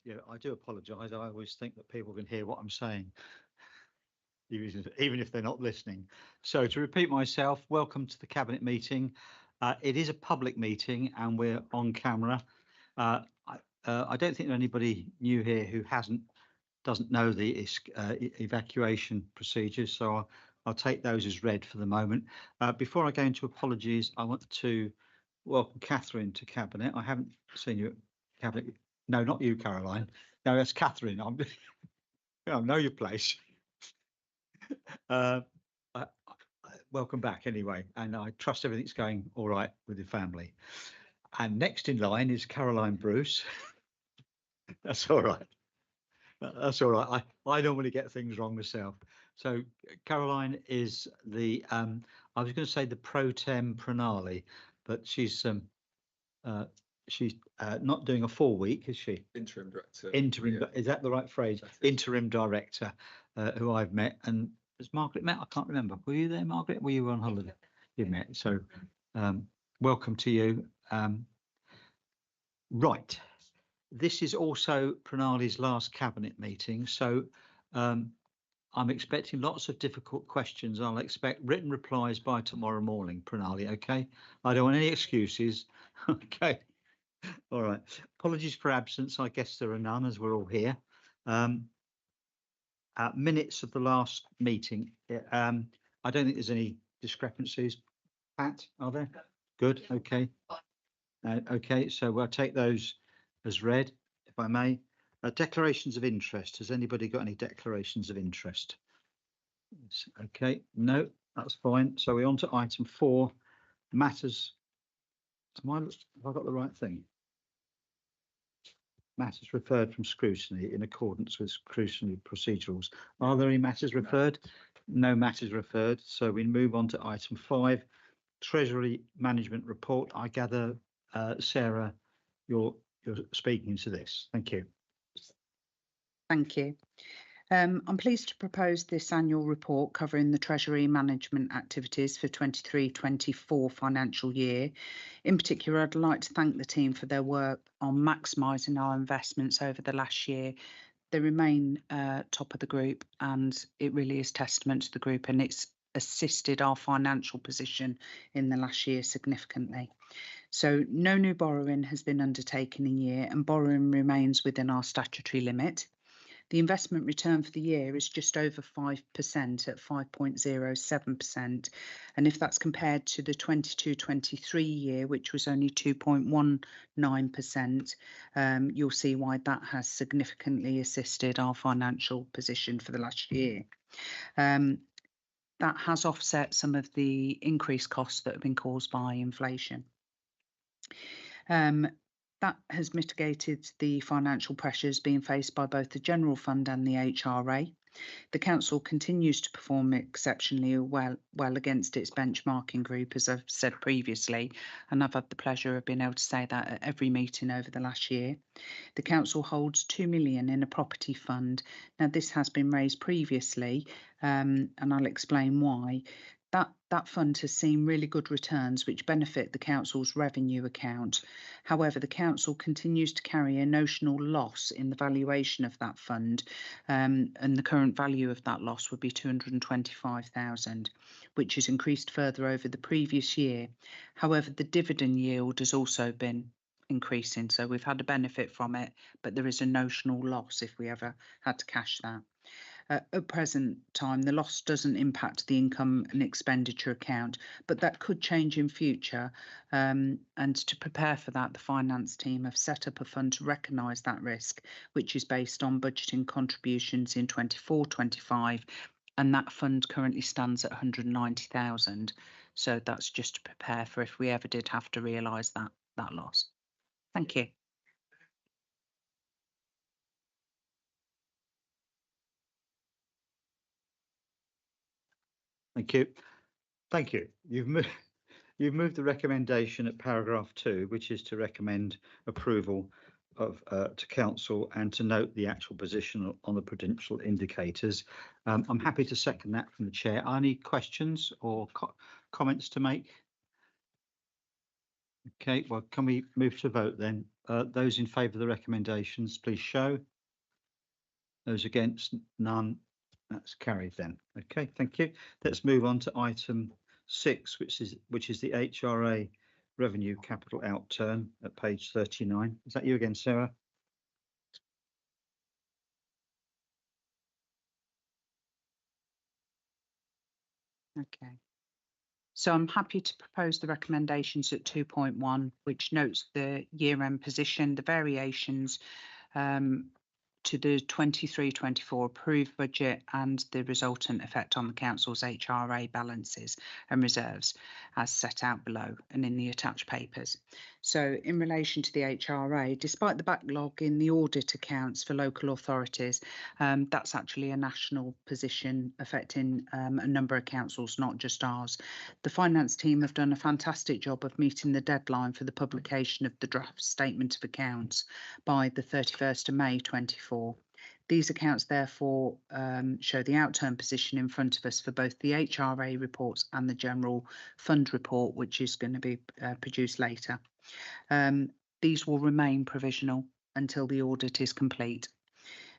Yeah, I do apologise. I always think that people can hear what I'm saying, even if they're not listening. So to repeat myself, welcome to the Cabinet meeting. It is a public meeting and we're on camera. I don't think there's anybody new here who doesn't know the evacuation procedures, so I'll take those as read for the moment. Before I go into apologies, I want to welcome Catherine to Cabinet. I haven't seen you at Cabinet. No, not you, Caroline. No, that's Catherine. I know your place. Uh, welcome back anyway, and I trust everything's going all right with your family. And next in line is Caroline Bruce. That's all right. That's all right. I normally get things wrong myself. So Caroline is the I was going to say the pro tem pranali, but she's not doing a full week, is she? Interim director. Interim, Yeah. is that the right phrase? Interim director, who I've met. And has Margaret met? I can't remember. Were you there, Margaret? Were you on holiday? You met. So welcome to you. Right. This is also Pranali's last cabinet meeting. So I'm expecting lots of difficult questions. I'll expect written replies by tomorrow morning, Pranali, okay? I don't want any excuses. Okay. All right. Apologies for absence. I guess there are none as we're all here. Minutes of the last meeting. I don't think there's any discrepancies. Pat, are there? Good. Okay. Okay. So we'll take those as read, if I may. Declarations of interest. Has anybody got any declarations of interest? Okay. No, that's fine. So we're on to item 4. Matters. Have I got the right thing? Matters referred from scrutiny in accordance with scrutiny procedurals. Are there any matters referred? No matters referred. So we move on to item 5, Treasury Management Report. I gather, Sarah, you're speaking to this. Thank you. Thank you. I'm pleased to propose this annual report covering the Treasury management activities for 23-24 financial year. In particular, I'd like to thank the team for their work on maximising our investments over the last year. They remain top of the group, and it really is testament to the group, and it's assisted our financial position in the last year significantly. So no new borrowing has been undertaken in year, and borrowing remains within our statutory limit. The investment return for the year is just over 5% at 5.07%. And if that's compared to the 22-23 year, which was only 2.19%, you'll see why that has significantly assisted our financial position for the last year. That has offset some of the increased costs that have been caused by inflation. That has mitigated the financial pressures being faced by both the General Fund and the HRA. The Council continues to perform exceptionally well against its benchmarking group, as I've said previously, and I've had the pleasure of being able to say that at every meeting over the last year. The Council holds 2 million in a property fund. Now, this has been raised previously, and I'll explain why. That fund has seen really good returns which benefit the Council's revenue account. However, the Council continues to carry a notional loss in the valuation of that fund, and the current value of that loss would be 225,000, which has increased further over the previous year. However, the dividend yield has also been increasing, so we've had a benefit from it, but there is a notional loss if we ever had to cash that. At present time, the loss doesn't impact the income and expenditure account, but that could change in future. And to prepare for that, the finance team have set up a fund to recognise that risk, which is based on budgeting contributions in 24-25. And that fund currently stands at 190,000. So that's just to prepare for if we ever did have to realise that loss. Thank you. Thank you. Thank you. You've moved the recommendation at paragraph 2, which is to recommend approval of to Council and to note the actual position on the prudential indicators. I'm happy to second that from the chair. Are any questions or comments to make? Okay, well, can we move to vote then? Those in favour of the recommendations, please show. Those against, none. That's carried then. Okay, thank you. Let's move on to item 6, which is the HRA revenue capital outturn at page 39. Is that you again, Sarah? Okay. So I'm happy to propose the recommendations at 2.1, which notes the year-end position, the variations to the 23-24 approved budget and the resultant effect on the council's HRA balances and reserves as set out below and in the attached papers. So in relation to the HRA, despite the backlog in the audit accounts for local authorities, that's actually a national position affecting a number of councils, not just ours. The finance team have done a fantastic job of meeting the deadline for the publication of the draft statement of accounts by the 31st of May 24. These accounts therefore show the outturn position in front of us for both the HRA reports and the general fund report, which is going to be produced later. These will remain provisional until the audit is complete.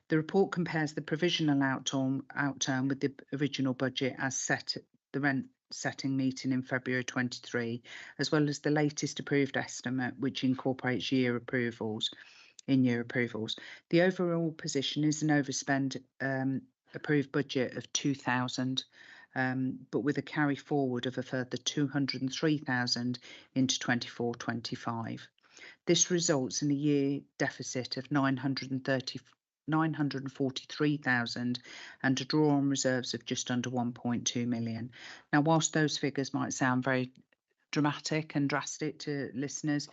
The report compares the provisional outturn with the original budget as set at the rent setting meeting in February 23, as well as the latest approved estimate, which incorporates in-year approvals. The overall position is an overspend approved budget of 2,000, but with a carry forward of a further 203,000 into 24-25. This results in a year deficit of 943,000 and a draw on reserves of just under 1.2 million. Now, whilst those figures might sound very dramatic and drastic to listeners,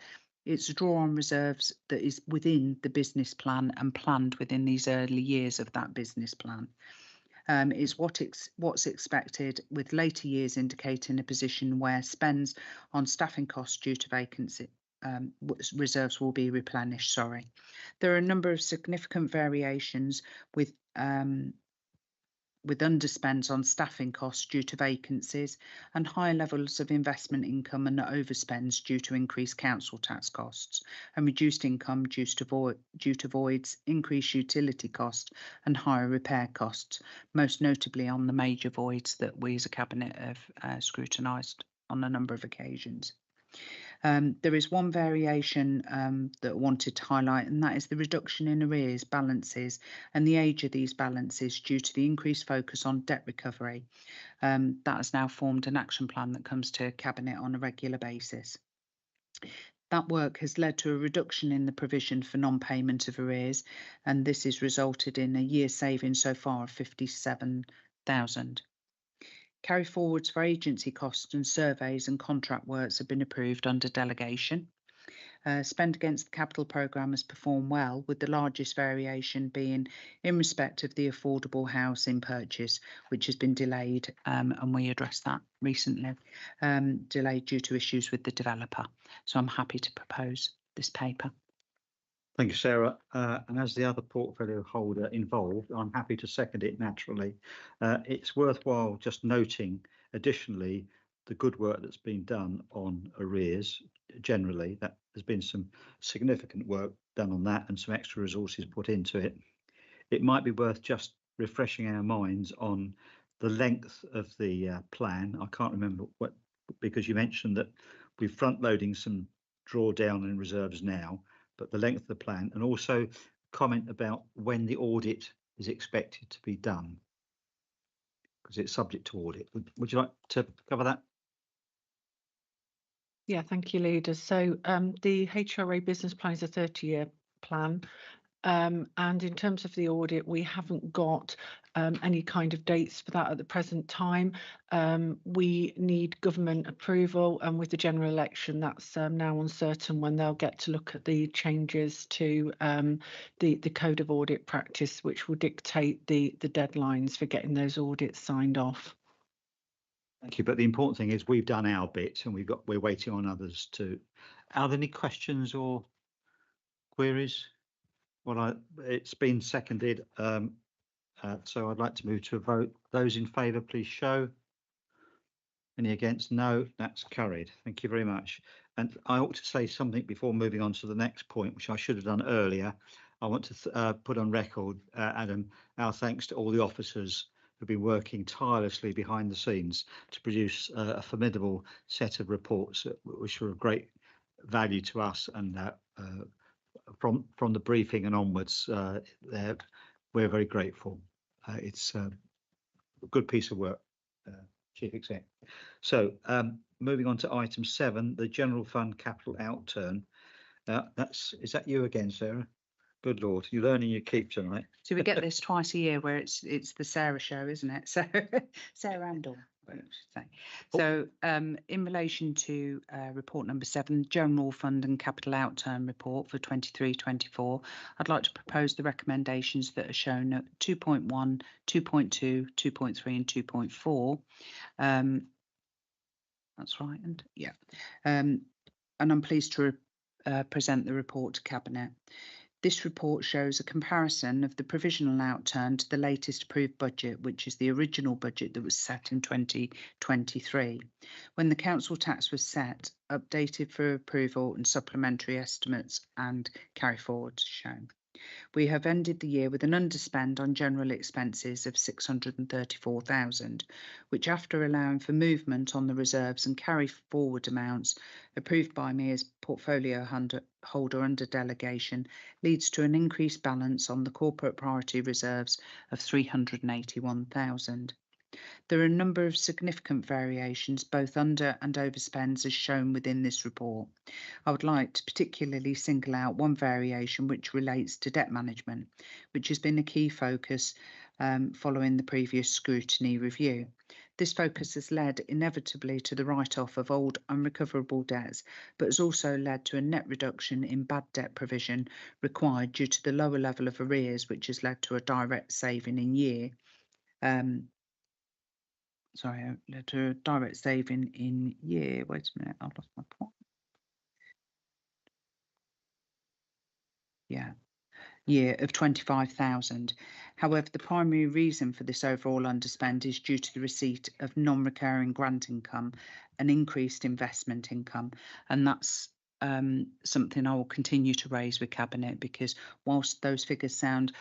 it's a draw on reserves that is within the business plan and planned within these early years of that business plan. Is what's expected, with later years indicating a position where spends on staffing costs due to vacancy reserves will be replenished. There are a number of significant variations with underspends on staffing costs due to vacancies and higher levels of investment income and overspends due to increased council tax costs and reduced income due to voids, increased utility costs and higher repair costs, most notably on the major voids that we as a cabinet have scrutinised on a number of occasions. There is one variation that I wanted to highlight, and that is the reduction in arrears balances and the age of these balances due to the increased focus on debt recovery. That has now formed an action plan that comes to Cabinet on a regular basis. That work has led to a reduction in the provision for non-payment of arrears, and this has resulted in a year saving so far of 57,000. Carry forwards for agency costs and surveys and contract works have been approved under delegation. Spend against the capital programme has performed well, with the largest variation being in respect of the affordable housing purchase, which has been delayed, and we addressed that recently, delayed due to issues with the developer. So I'm happy to propose this paper. Thank you, Sarah. And as the other portfolio holder involved, I'm happy to second it naturally. It's worthwhile just noting additionally the good work that's been done on arrears generally. That there's been some significant work done on that and some extra resources put into it. It might be worth just refreshing our minds on the length of the plan. I can't remember what, because you mentioned that we're front loading some drawdown in reserves now, but the length of the plan, and also comment about when the audit is expected to be done, because it's subject to audit. Would you like to cover that? Yeah, thank you, Leader. So the HRA business plan is a 30-year plan. And in terms of the audit, we haven't got any kind of dates for that at the present time. We need government approval, and with the general election, that's now uncertain when they'll get to look at the changes to the Code of Audit Practice, which will dictate the deadlines for getting those audits signed off. Thank you. But the important thing is we've done our bit, and we're waiting on others to. Are there any questions or queries? Well, it's been seconded, so I'd like to move to a vote. Those in favour, please show. Any against? No, that's carried. Thank you very much. And I ought to say something before moving on to the next point, which I should have done earlier. I want to put on record, Adam, our thanks to all the officers who've been working tirelessly behind the scenes to produce a formidable set of reports, which were of great value to us. And from the briefing and onwards, we're very grateful. It's a good piece of work, Chief Exec. So moving on to item 7, the General Fund capital outturn. Is that you again, Sarah? Good Lord, you're learning your keep tonight. So we get this twice a year where it's the Sarah show, isn't it? So Sarah and Dawn, I should say. So in relation to report number 7, General Fund and Capital Outturn report for 23-24, I'd like to propose the recommendations that are shown at 2.1, 2.2, 2.3 and 2.4. That's right, and yeah. And I'm pleased to present the report to Cabinet. This report shows a comparison of the provisional outturn to the latest approved budget, which is the original budget that was set in 2023, when the council tax was set, updated for approval and supplementary estimates and carry forwards shown. We have ended the year with an underspend on general expenses of 634,000, which, after allowing for movement on the reserves and carry forward amounts approved by me as portfolio holder under delegation, leads to an increased balance on the corporate priority reserves of 381,000. There are a number of significant variations, both under and overspends, as shown within this report. I would like to particularly single out one variation which relates to debt management, which has been a key focus following the previous scrutiny review. This focus has led inevitably to the write-off of old unrecoverable debts, but has also led to a net reduction in bad debt provision required due to the lower level of arrears, which has led to a direct saving in year. Led to a direct saving in year. Wait a minute, I've lost my point. Yeah, year of 25,000. However, the primary reason for this overall underspend is due to the receipt of non-recurring grant income and increased investment income, and that's something I will continue to raise with Cabinet, because whilst those figures sound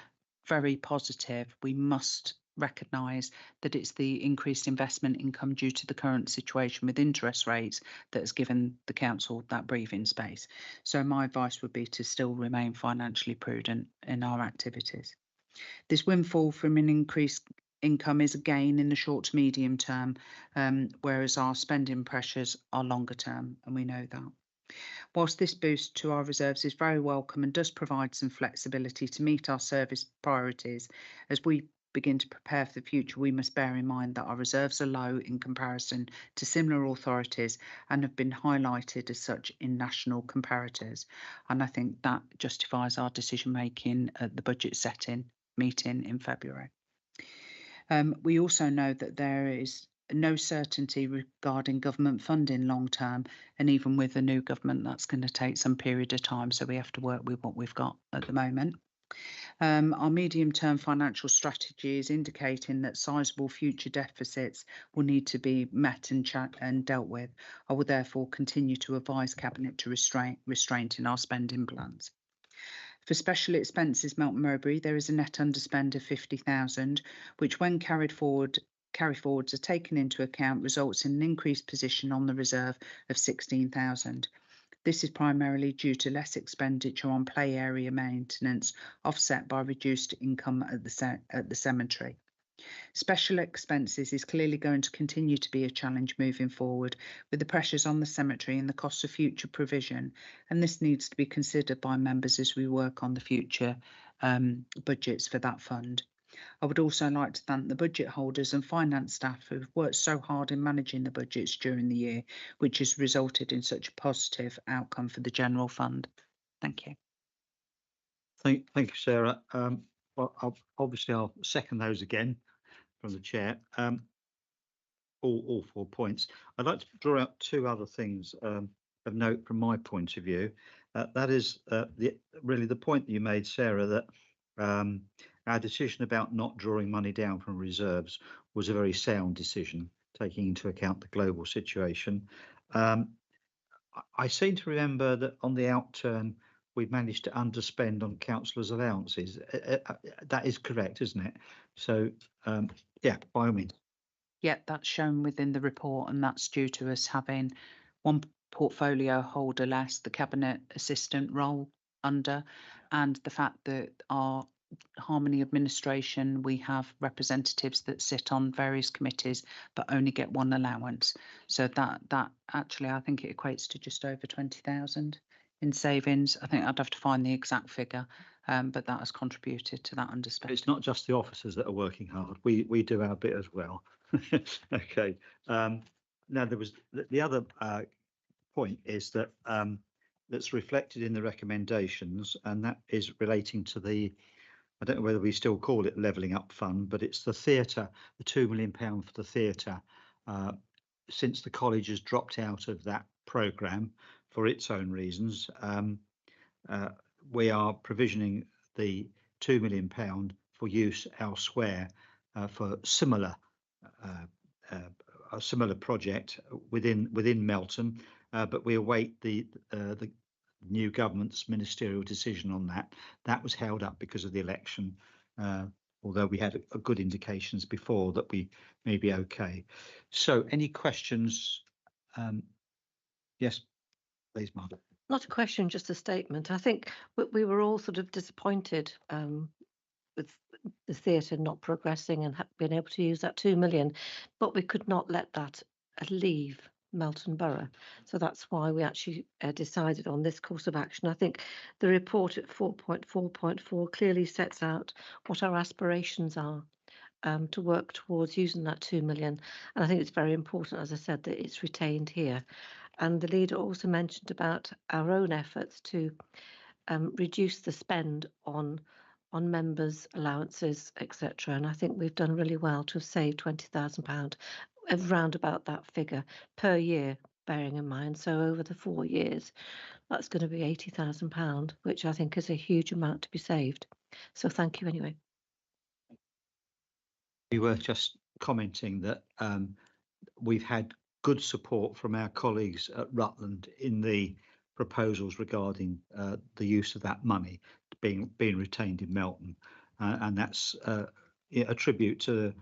very positive, we must recognise that it's the increased investment income due to the current situation with interest rates that has given the council that breathing space. So my advice would be to still remain financially prudent in our activities. This windfall from an increased income is a gain in the short to medium term, whereas our spending pressures are longer term, and we know that. Whilst this boost to our reserves is very welcome and does provide some flexibility to meet our service priorities, as we begin to prepare for the future, we must bear in mind that our reserves are low in comparison to similar authorities and have been highlighted as such in national comparators. And I think that justifies our decision making at the budget setting meeting in February. We also know that there is no certainty regarding government funding long term, and even with the new government, that's going to take some period of time, so we have to work with what we've got at the moment. Our medium-term financial strategy is indicating that sizable future deficits will need to be met and dealt with. I will therefore continue to advise Cabinet to restraint in our spending plans. For special expenses, Melton Mowbray, there is a net underspend of 50,000, which, when carry forwards are taken into account, results in an increased position on the reserve of 16,000. This is primarily due to less expenditure on play area maintenance, offset by reduced income at the cemetery. Special expenses is clearly going to continue to be a challenge moving forward, with the pressures on the cemetery and the cost of future provision, and this needs to be considered by members as we work on the future budgets for that fund. I would also like to thank the budget holders and finance staff who have worked so hard in managing the budgets during the year, which has resulted in such a positive outcome for the general fund. Thank you. Thank you, Sarah. Well, I'll second those again from the chair. All 4 points. I'd like to draw out 2 other things of note from my point of view. That is really the point that you made, Sarah, that our decision about not drawing money down from reserves was a very sound decision, taking into account the global situation. I seem to remember that on the outturn, we've managed to underspend on councillors' allowances. That is correct, isn't it? So, yeah, by all means. Yep, that's shown within the report, and that's due to us having one portfolio holder less, the cabinet assistant role under, and the fact that our Harmony administration, we have representatives that sit on various committees but only get one allowance. So that actually, I think it equates to just over 20,000 in savings. I think I'd have to find the exact figure, but that has contributed to that underspend. It's not just the officers that are working hard. We do our bit as well. Okay. Now there was the other point is that that's reflected in the recommendations, and that is relating to the, I don't know whether we still call it levelling up fund, but it's the theatre, the £2 million for the theatre. Since the college has dropped out of that programme for its own reasons, we are provisioning the £2 million for use elsewhere for a similar project within Melton, but we await the new government's ministerial decision on that. That was held up because of the election, although we had a good indications before that we may be okay. So any questions? Yes, please, Margaret. Not a question, just a statement. I think we were all sort of disappointed with the theatre not progressing and being able to use that 2 million, but we could not let that leave Melton Borough. So that's why we actually decided on this course of action. I think the report at 4.4.4 clearly sets out what our aspirations are to work towards using that 2 million. And I think it's very important, as I said, that it's retained here. And the leader also mentioned about our own efforts to reduce the spend on members' allowances, etc. And I think we've done really well to have saved £20,000, around about that figure per year, bearing in mind. So over the 4 years, that's going to be £80,000, which I think is a huge amount to be saved. So thank you anyway. We were just commenting that we've had good support from our colleagues at Rutland in the proposals regarding the use of that money being retained in Melton, and that's a tribute to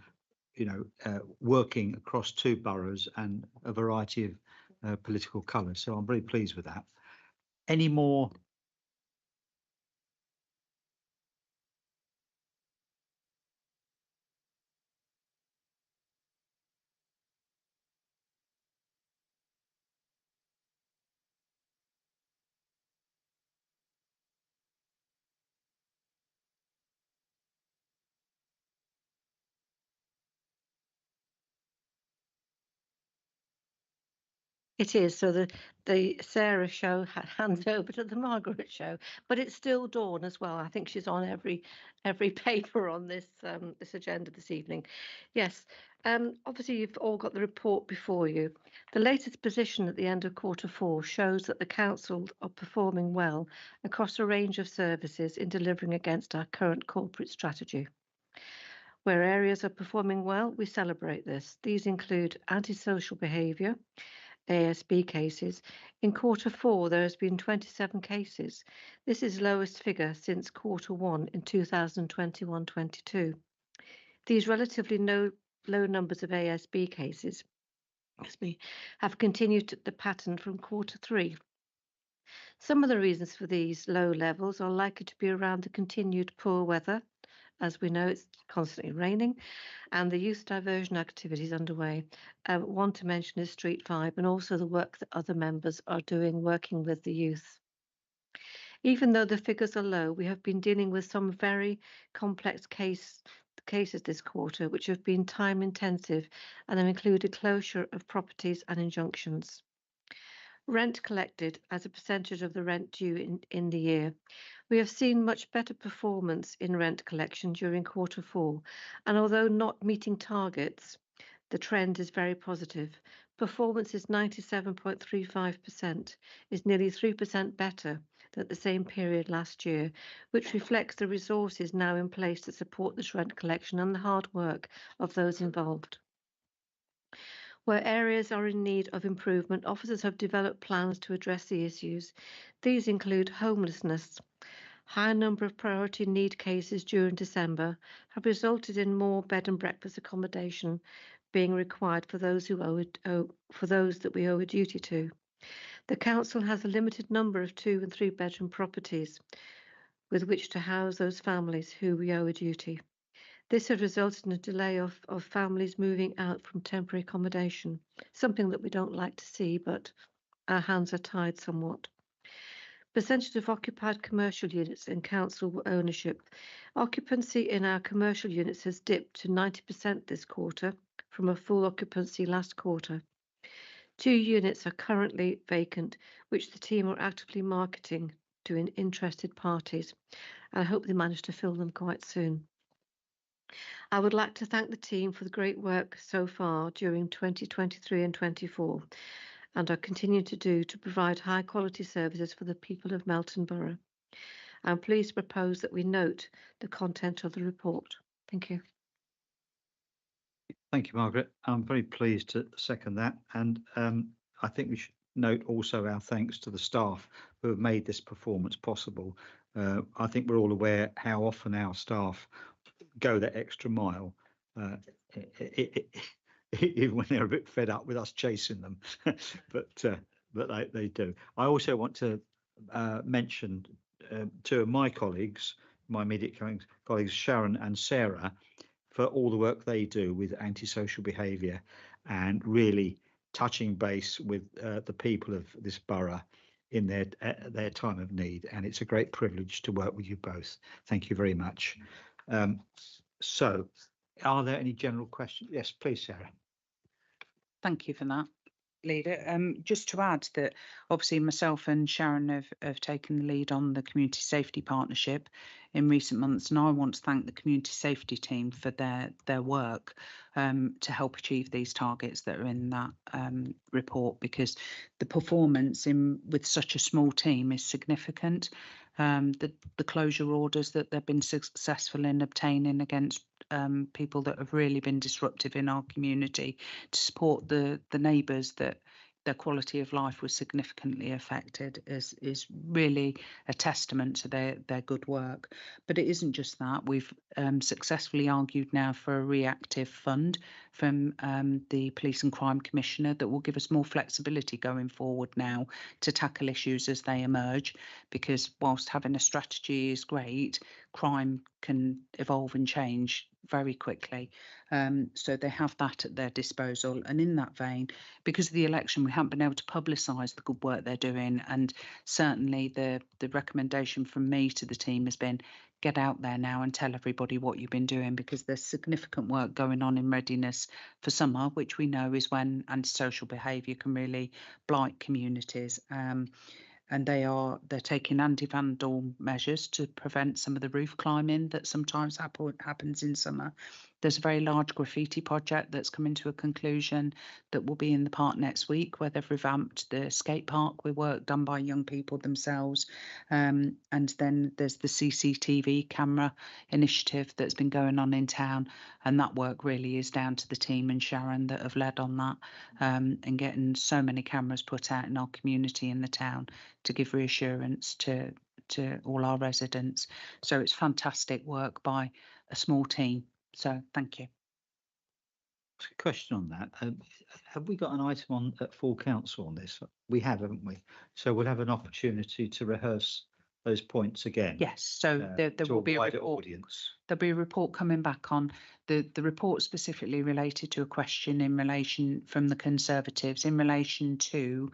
working across 2 boroughs and a variety of political colours. So I'm very pleased with that. Any more? It is. So the Sarah show hands over to the Margaret show, but it's still Dawn as well. I think she's on every paper on this this agenda this evening. Yes. Obviously, you've all got the report before you. The latest position at the end of Q4 shows that the council are performing well across a range of services in delivering against our current corporate strategy. Where areas are performing well, we celebrate this. These include antisocial behaviour, ASB cases. In Q4, there has been 27 cases. This is lowest figure since Q1 in 2021-22. These relatively low numbers of ASB cases have continued the pattern from Q3. Some of the reasons for these low levels are likely to be around the continued poor weather. As we know, it's constantly raining, and the youth diversion activities underway. One to mention is Street Vibe, and also the work that other members are doing working with the youth. Even though the figures are low, we have been dealing with some very complex cases this quarter, which have been time intensive and have included closure of properties and injunctions. Rent collected as a percentage of the rent due in the year. We have seen much better performance in rent collection during Q4, and although not meeting targets, the trend is very positive. Performance is 97.35%, is nearly 3% better than the same period last year, which reflects the resources now in place to support this rent collection and the hard work of those involved. Where areas are in need of improvement, officers have developed plans to address the issues. These include homelessness. High number of priority need cases during December have resulted in more bed and breakfast accommodation being required for those that we owe a duty to. The council has a limited number of 2 and 3 bedroom properties with which to house those families who we owe a duty. This has resulted in a delay of families moving out from temporary accommodation, something that we don't like to see, but our hands are tied somewhat. Percentage of occupied commercial units in council ownership. Occupancy in our commercial units has dipped to 90% this quarter from a full occupancy last quarter. 2 units are currently vacant, which the team are actively marketing to interested parties. I hope they manage to fill them quite soon. I would like to thank the team for the great work so far during 2023 and 24, and are continuing to do to provide high quality services for the people of Melton Borough. I'm pleased to propose that we note the content of the report. Thank you. Thank you, Margaret. I'm very pleased to second that. And I think we should note also our thanks to the staff who have made this performance possible. I think we're all aware how often our staff go that extra mile, even when they're a bit fed up with us chasing them. but they do. I also want to mention 2 of my colleagues, my immediate colleagues, Sharon and Sarah, for all the work they do with antisocial behaviour and really touching base with the people of this borough in their time of need. And it's a great privilege to work with you both. Thank you very much. So are there any general questions? Yes, please, Sarah. Thank you for that, Leader. Just to add that obviously myself and Sharon have taken the lead on the Community Safety Partnership in recent months, and I want to thank the Community Safety team for their work to help achieve these targets that are in that report, because the performance with such a small team is significant. The closure orders that they've been successful in obtaining against people that have really been disruptive in our community to support the neighbours that their quality of life was significantly affected is really a testament to their good work. But it isn't just that. We've successfully argued now for a reactive fund from the Police and Crime Commissioner that will give us more flexibility going forward now to tackle issues as they emerge, because whilst having a strategy is great, crime can evolve and change very quickly. So they have that at their disposal. And in that vein, because of the election, we haven't been able to publicise the good work they're doing. And certainly the recommendation from me to the team has been, get out there now and tell everybody what you've been doing, because there's significant work going on in readiness for summer, which we know is when antisocial behaviour can really blight communities. And they're taking anti-vandal measures to prevent some of the roof climbing that sometimes happens in summer. There's a very large graffiti project that's coming to a conclusion that will be in the park next week, where they've revamped the skate park with work done by young people themselves. And then there's the CCTV camera initiative that's been going on in town. And that work really is down to the team and Sharon that have led on that, and getting so many cameras put out in our community in the town to give reassurance to all our residents. So it's fantastic work by a small team. So thank you. A question on that. Have we got an item at full council on this? We have, haven't we? So we'll have an opportunity to rehearse those points again. Yes, so there will be a wider report. Audience. There'll be a report coming back on the report specifically related to a question in relation from the Conservatives in relation to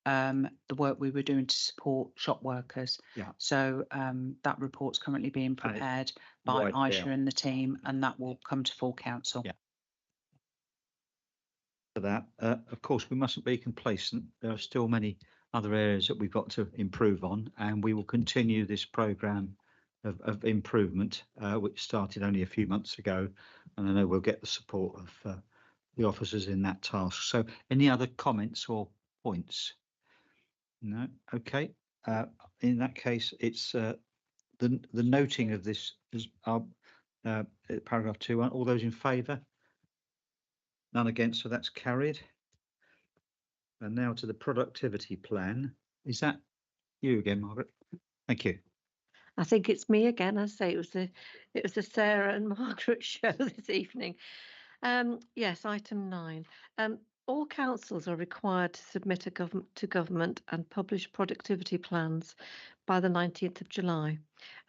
the work we were doing to support shop workers. Yeah. So that report's currently being prepared by Aisha and the team, and that will come to full council. Yeah. For that, of course, we mustn't be complacent. There are still many other areas that we've got to improve on, and we will continue this programme of improvement, which started only a few months ago, and I know we'll get the support of the officers in that task. So any other comments or points? No. Okay. In that case, it's the noting of this is paragraph 2. All those in favour? None against, so that's carried. And now to the productivity plan. Is that you again, Margaret? Thank you. I think it's me again. I say it was the Sarah and Margaret show this evening. Yes, item 9. All councils are required to submit to government and publish productivity plans by the 19th of July,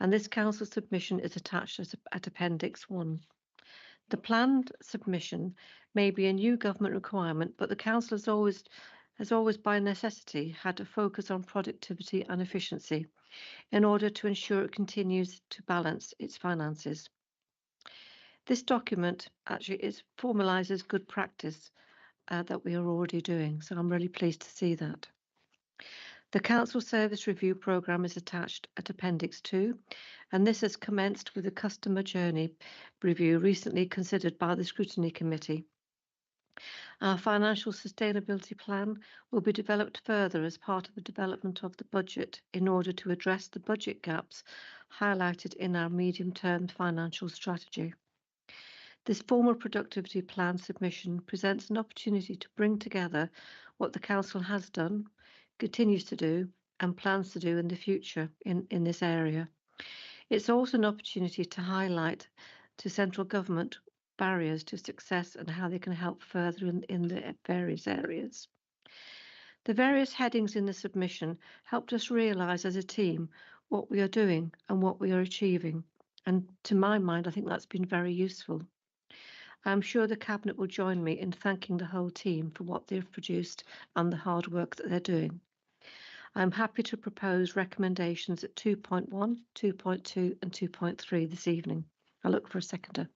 and this council submission is attached at Appendix 1. The planned submission may be a new government requirement, but the council has always by necessity had a focus on productivity and efficiency in order to ensure it continues to balance its finances. This document actually formalises good practice that we are already doing, so I'm really pleased to see that. The Council Service Review Programme is attached at Appendix 2, and this has commenced with a customer journey review recently considered by the Scrutiny Committee. Our financial sustainability plan will be developed further as part of the development of the budget in order to address the budget gaps highlighted in our medium-term financial strategy. This formal productivity plan submission presents an opportunity to bring together what the Council has done, continues to do, and plans to do in the future in this area. It's also an opportunity to highlight to central government barriers to success and how they can help further in the various areas. The various headings in the submission helped us realise as a team what we are doing and what we are achieving. And to my mind, I think that's been very useful. I'm sure the Cabinet will join me in thanking the whole team for what they've produced and the hard work that they're doing. I'm happy to propose recommendations at 2.1, 2.2 and 2.3 this evening. I look for a seconder.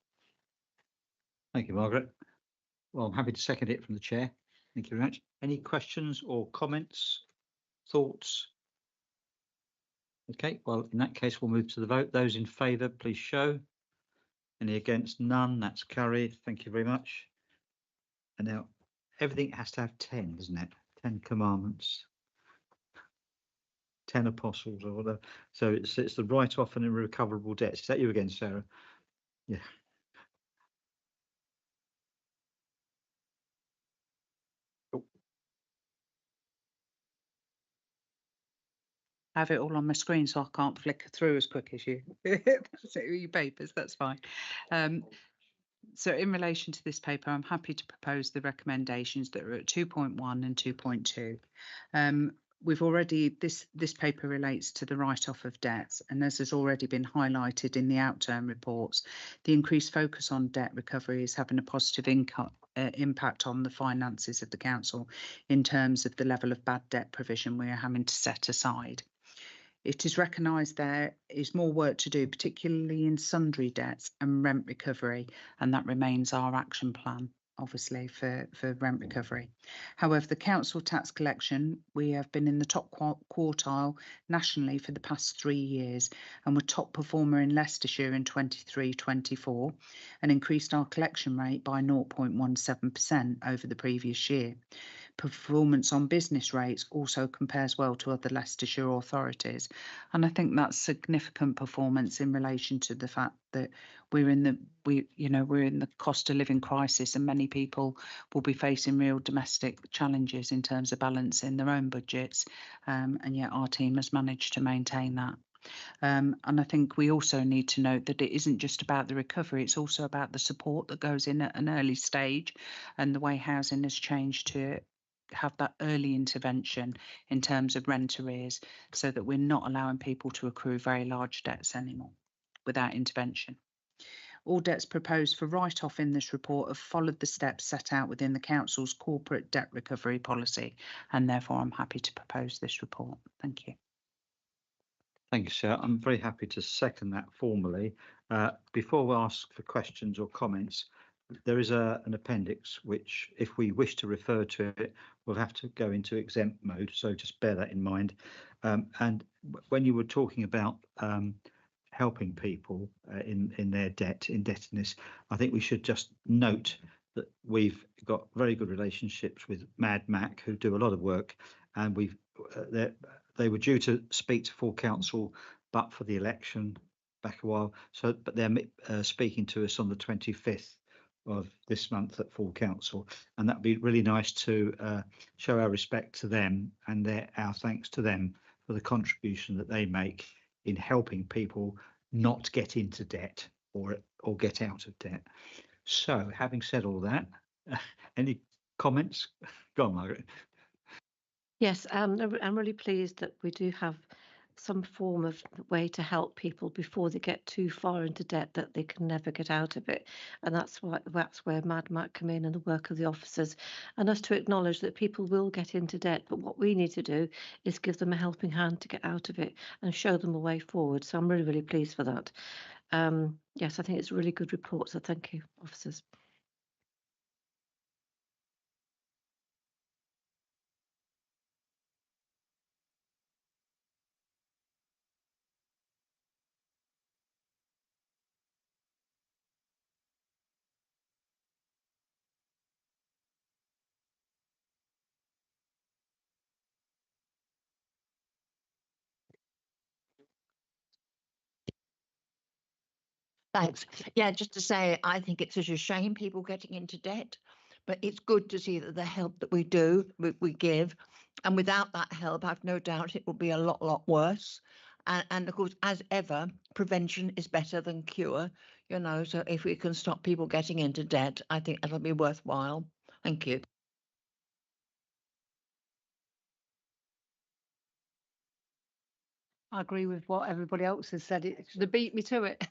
Thank you, Margaret. Well, I'm happy to second it from the chair. Thank you very much. Any questions or comments, thoughts? Okay, well, in that case, we'll move to the vote. Those in favour, please show. Any against? None. That's carried. Thank you very much. And now everything has to have 10, doesn't it? 10 commandments, 10 apostles or whatever. So it's the write-off and irrecoverable debts. Is that you again, Sarah? Yeah. I have it all on my screen, so I can't flicker through as quick as you. That's it with your papers, that's fine. So in relation to this paper, I'm happy to propose the recommendations that are at 2.1 and 2.2. We've already, this paper relates to the write-off of debts, and as has already been highlighted in the outturn reports, the increased focus on debt recovery is having a positive impact on the finances of the council in terms of the level of bad debt provision we are having to set aside. It is recognised there is more work to do, particularly in sundry debts and rent recovery, and that remains our action plan, obviously, for rent recovery. However, the council tax collection, we have been in the top quartile nationally for the past 3 years, and we're top performer in Leicestershire in 23-24 and increased our collection rate by 0.17% over the previous year. Performance on business rates also compares well to other Leicestershire authorities, and I think that's significant performance in relation to the fact that we're in the cost of living crisis, and many people will be facing real domestic challenges in terms of balancing their own budgets, and yet our team has managed to maintain that. And I think we also need to note that it isn't just about the recovery, it's also about the support that goes in at an early stage and the way housing has changed to have that early intervention in terms of rent arrears, so that we're not allowing people to accrue very large debts anymore without intervention. All debts proposed for write-off in this report have followed the steps set out within the Council's corporate debt recovery policy, and therefore I'm happy to propose this report. Thank you. Thank you, Sarah. I'm very happy to second that formally. Before we ask for questions or comments, there is an appendix which, if we wish to refer to it, we'll have to go into exempt mode. So just bear that in mind. And when you were talking about helping people in their indebtedness, I think we should just note that we've got very good relationships with Mad Mac, who do a lot of work, and they were due to speak to full council, but for the election back a while. So, but they're speaking to us on the 25th of this month at full council, and that'd be really nice to show our respect to them and our thanks to them for the contribution that they make in helping people not get into debt or get out of debt. So, having said all that, any comments? Go on, Margaret. Yes, I'm really pleased that we do have some form of way to help people before they get too far into debt that they can never get out of it. And that's where Mad Mac come in and the work of the officers, and us to acknowledge that people will get into debt, but what we need to do is give them a helping hand to get out of it and show them a way forward. So I'm really, really pleased for that. Yes, I think it's a really good report. So thank you, officers. Thanks. Yeah, just to say, I think it's such a shame people getting into debt, but it's good to see that the help that we give, and without that help, I've no doubt it will be a lot worse. And of course, as ever, prevention is better than cure. You know, so if we can stop people getting into debt, I think that'll be worthwhile. Thank you. I agree with what everybody else has said. They beat me to it.